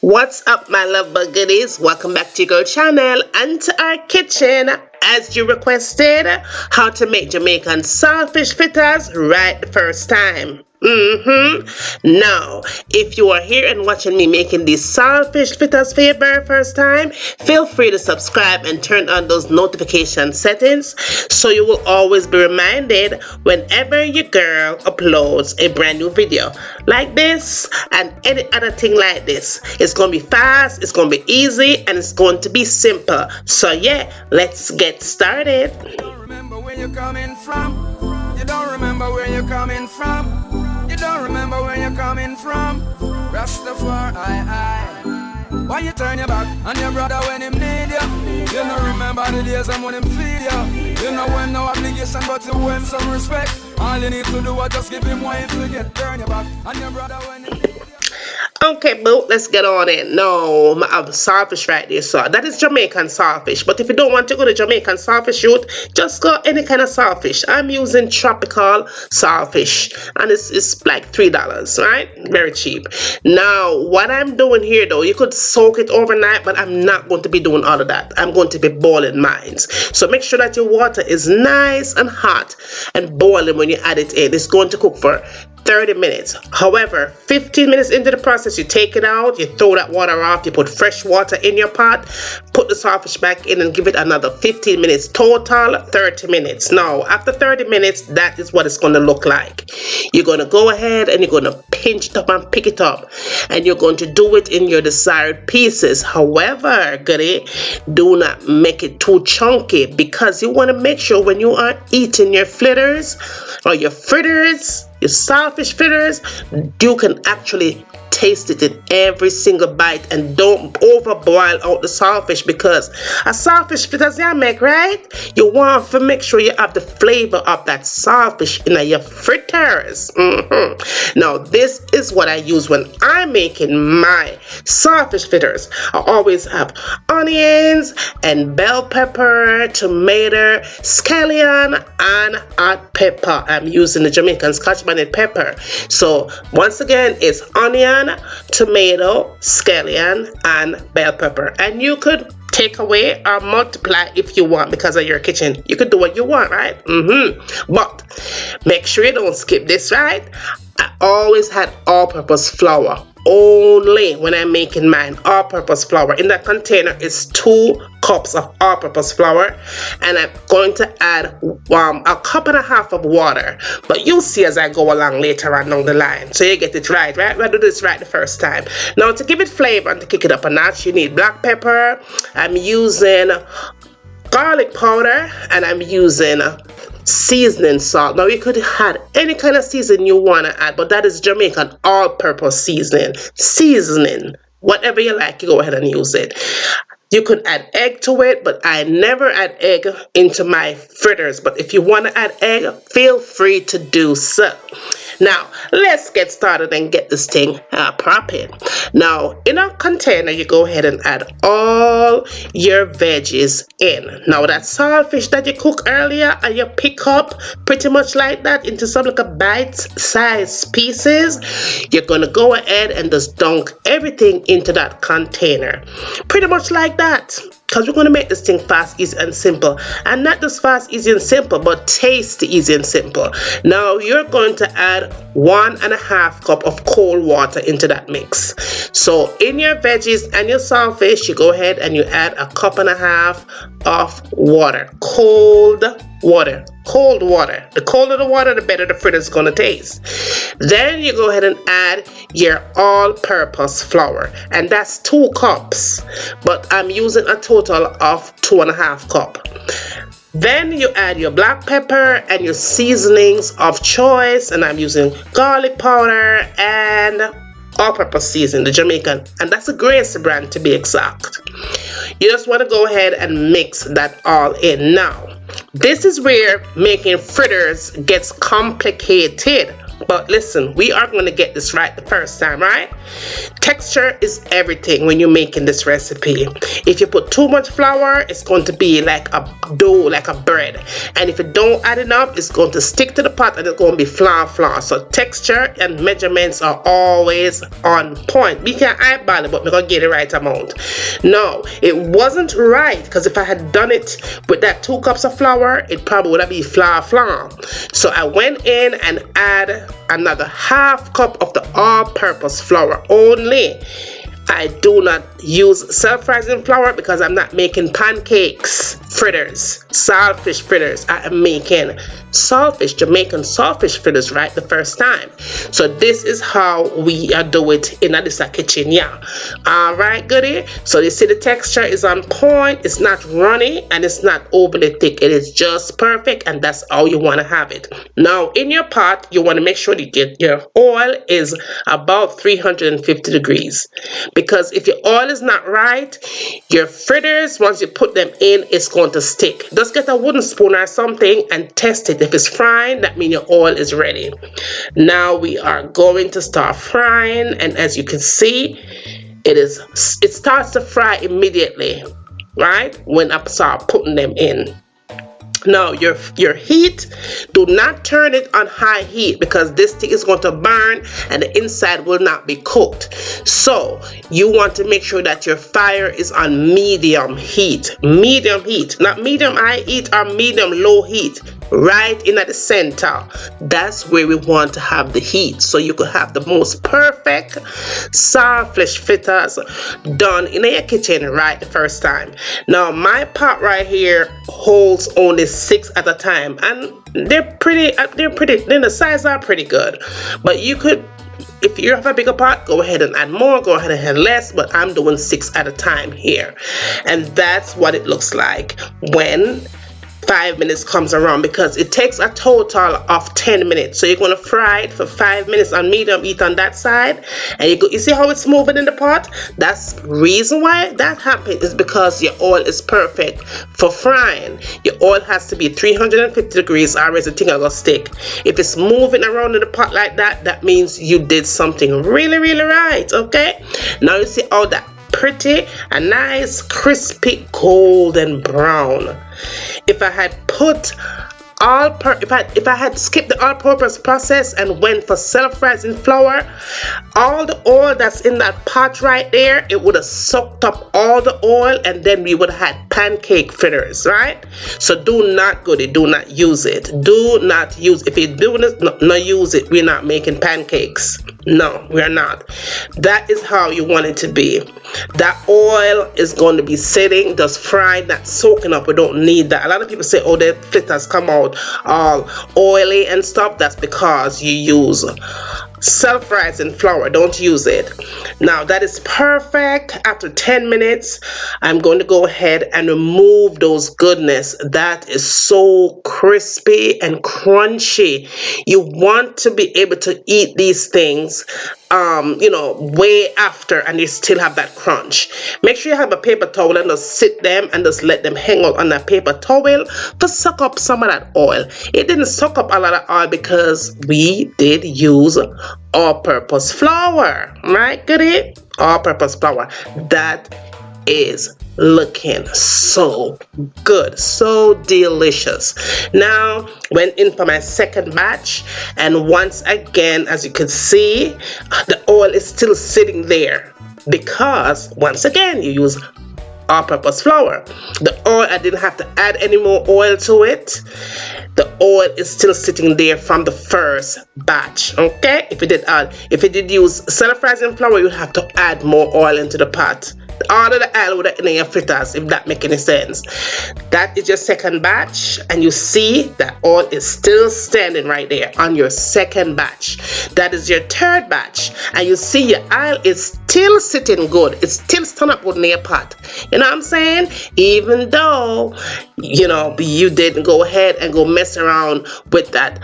What's up, my love bug goodies? Welcome back to your channel and to our kitchen. As you requested, how to make Jamaican saltfish fritters right the first time. Now, if you are here and watching me making these saltfish fritters for your very first time, feel free to subscribe and turn on those notification settings so you will always be reminded whenever your girl uploads a brand new video like this and any other thing like this. It's going to be fast, it's going to be easy, and it's going to be simple. So yeah, let's get started. You don't remember where you're coming from. You don't remember where you're coming from. You don't remember where you're coming from. Rastafari, why you turn your back on your brother when him need you? You don't remember the days when him feed you. You know when no obligation but to him some respect. All you need to do is just give him one to get turn your back on your brother when him need you. Okay, boo, let's get on it. No, I have saltfish right there. So that is Jamaican saltfish. But if you don't want to go to Jamaican saltfish route, just go any kind of saltfish. I'm using tropical saltfish, and it's like $3, right? Very cheap. Now, what I'm doing here, though, you could soak it overnight, but I'm not going to be doing all of that. I'm going to be boiling mine. So make sure that your water is nice and hot and boiling when you add it in. It's going to cook for 30 minutes. However, 15 minutes into the process, you take it out, you throw that water off, you put fresh water in your pot, put the saltfish back in and give it another 15 minutes. Total 30 minutes. Now, after 30 minutes, that is what it's going to look like. You're going to go ahead and you're going to pinch it up and pick it up, and you're going to do it in your desired pieces. However, goodie, do not make it too chunky, because you want to make sure when you are eating your fritters or your fritters, your saltfish fritters, you can actually taste it in every single bite, and don't overboil out the saltfish, because a saltfish fritters you make, right? You want to make sure you have the flavor of that saltfish in your fritters. Now, this is what I use when I'm making my saltfish fritters. I always have onions and bell pepper, tomato, scallion, and hot pepper. I'm using the Jamaican Scotch bonnet pepper. So once again, it's onion, tomato, scallion, and bell pepper. And you could take away or multiply if you want, because of your kitchen. You could do what you want, right? But make sure you don't skip this, right? I always had all-purpose flour only when I'm making mine. All-purpose flour. In that container is 2 cups of all-purpose flour, and I'm going to add a cup and a half of water, but you'll see as I go along later on down the line, so you get it right. We'll do this right the first time. Now, to give it flavor and to kick it up a notch, you need black pepper. I'm using garlic powder, and I'm using seasoning salt. Now, you could add any kind of seasoning you want to add, but that is Jamaican all-purpose seasoning. Whatever you like, you go ahead and use it. You could add egg to it, but I never add egg into my fritters. But if you want to add egg, feel free to do so. Now, let's get started and get this thing popping. Now, in a container, you go ahead and add all your veggies in. Now, that saltfish that you cooked earlier, and you pick up pretty much like that into some like a bite-sized pieces, you're going to go ahead and just dunk everything into that container. Pretty much like that. Because we're going to make this thing fast, easy, and simple. And not just fast, easy, and simple, but tasty, easy, and simple. Now, you're going to add 1.5 cup of cold water into that mix. So, in your veggies and your saltfish, you go ahead and you add 1.5 cups of water. Cold water. The colder the water, the better the fritter is going to taste. Then you go ahead and add your all-purpose flour, and that's 2 cups, but I'm using a total of 2.5 cups. Then you add your black pepper and your seasonings of choice, and I'm using garlic powder and all-purpose seasoning, the Jamaican, and that's a Gracie brand to be exact. You just want to go ahead and mix that all in. Now, this is where making fritters gets complicated, But listen, we are going to get this right the first time, right? Texture is everything when you're making this recipe. If you put too much flour, it's going to be like a dough, like a bread. And if you don't add enough, it's going to stick to the pot and it's going to be flan. So texture and measurements are always on point. We can eyeball it, but we're going to get the right amount. No, it wasn't right, because if I had done it with that 2 cups of flour, it probably would have been flan. So I went in and add another half cup of the all-purpose flour only. I do not use self-rising flour because I'm not making pancakes, fritters, saltfish fritters. I am making Jamaican saltfish fritters right the first time. So this is how we do it in this kitchen, yeah. All right, goodie. So you see the texture is on point. It's not runny and it's not overly thick. It is just perfect, and that's how you want to have it. Now in your pot, you want to make sure that your oil is about 350 degrees. Because if your oil is not right, your fritters, once you put them in, it's going to stick. Just get a wooden spoon or something and test it. If it's frying, that means your oil is ready. Now we are going to start frying, and as you can see, it starts to fry immediately, right? When I start putting them in. Now your heat, do not turn it on high heat, because this thing is going to burn and the inside will not be cooked. So you want to make sure that your fire is on medium heat, not medium high heat or medium low heat, right in at the center. That's where we want to have the heat, so you could have the most perfect saltfish fritters done in your kitchen right the first time. Now my pot right here holds only 6 at a time, and they're pretty, the size are pretty good. But you could, if you have a bigger pot, go ahead and add more, go ahead and add less, but I'm doing 6 at a time here. And that's what it looks like when 5 minutes comes around, because it takes a total of 10 minutes. So you're going to fry it for 5 minutes on medium heat on that side, and you see how it's moving in the pot? That's the reason why that happens, is because your oil is perfect for frying. Your oil has to be 350 degrees, or else the thing will stick. If it's moving around in the pot like that, that means you did something really, really right. Okay, now you see all that pretty, a nice crispy golden brown. If I had put if I had skipped the all-purpose process and went for self-rising flour, all the oil that's in that pot right there, it would have sucked up all the oil, and then we would have had pancake fritters, right? So do not use it. Do not use, if you're doing it, no use it. We're not making pancakes. No, we're not. That is how you want it to be. That oil is going to be sitting, just fried, not soaking up. We don't need that. A lot of people say, oh, the fritters come out all oily and stuff. That's because you use self-rising flour. Don't use it. Now that is perfect. After 10 minutes, I'm going to go ahead and remove those goodness. That is so crispy and crunchy. You want to be able to eat these things way after, and you still have that crunch. Make sure you have a paper towel and just sit them and just let them hang out on that paper towel to suck up some of that oil. It didn't suck up a lot of oil because we did use all-purpose flour, right? Goodie? All-purpose flour. That is looking so good, so delicious. Now went in for my second batch, and once again, as you can see, the oil is still sitting there because once again you use all-purpose flour. The oil, I didn't have to add any more oil to it. The oil is still sitting there from the first batch. Okay, if you did use self-rising flour, you have to add more oil into the pot. All of the oil would have in your fritters, if that make any sense. That is your second batch, and you see that oil is still standing right there on your second batch. That is your third batch, and you see your oil is still sitting good. It's still standing up good in your pot. You know what I'm saying? Even though you didn't go ahead and go mess around with that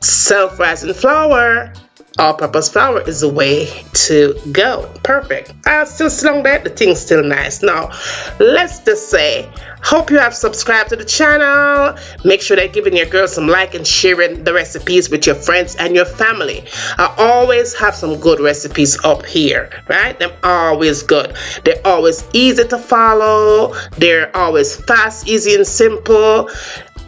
self-rising flour, all-purpose flour is the way to go. Perfect. I still slung that. The thing's still nice. Now, let's just say, hope you have subscribed to the channel. Make sure that giving your girl some like and sharing the recipes with your friends and your family. I always have some good recipes up here, right? They're always good. They're always easy to follow. They're always fast, easy, and simple.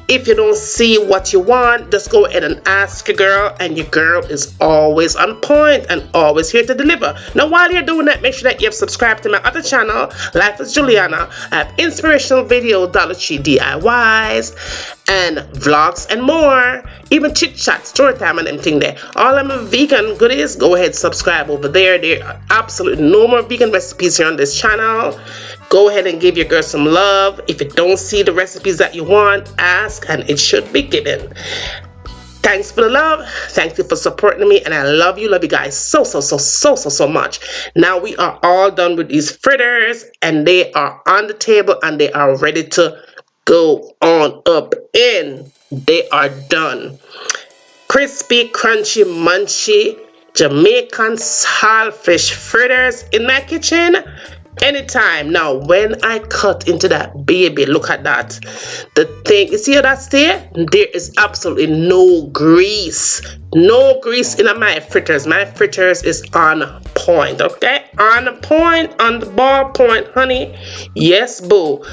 If you don't see what you want, just go ahead and ask your girl, and your girl is always on point and always here to deliver. Now, while you're doing that, make sure that you have subscribed to my other channel, Life with Juliana. I have inspirational video, Dollar Tree DIYs, and vlogs and more. Even chit chat, story time, and everything there. All of my vegan goodies, go ahead, subscribe over there. There are absolutely no more vegan recipes here on this channel. Go ahead and give your girl some love. If you don't see the recipes that you want, ask and it should be given. Thanks for the love. Thank you for supporting me, and I love you guys so much. Now we are all done with these fritters, and they are on the table and they are ready to go on up in. They are done. Crispy, crunchy, munchy Jamaican saltfish fritters in my kitchen anytime. Now, when I cut into that baby, look at that. The thing, you see how that's there? There is absolutely no grease. No grease in my fritters. My fritters is on point, okay? On point, on the ball point, honey. Yes, boo.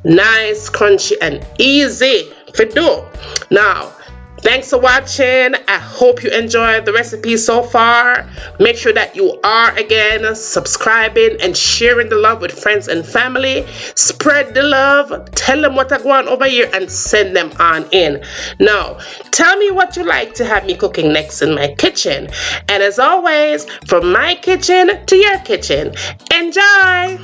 Nice, crunchy, and easy to do. Now, thanks for watching. I hope you enjoyed the recipe so far. Make sure that you are, again, subscribing and sharing the love with friends and family. Spread the love. Tell them what I want over here and send them on in. Now, tell me what you like to have me cooking next in my kitchen. And as always, from my kitchen to your kitchen, enjoy!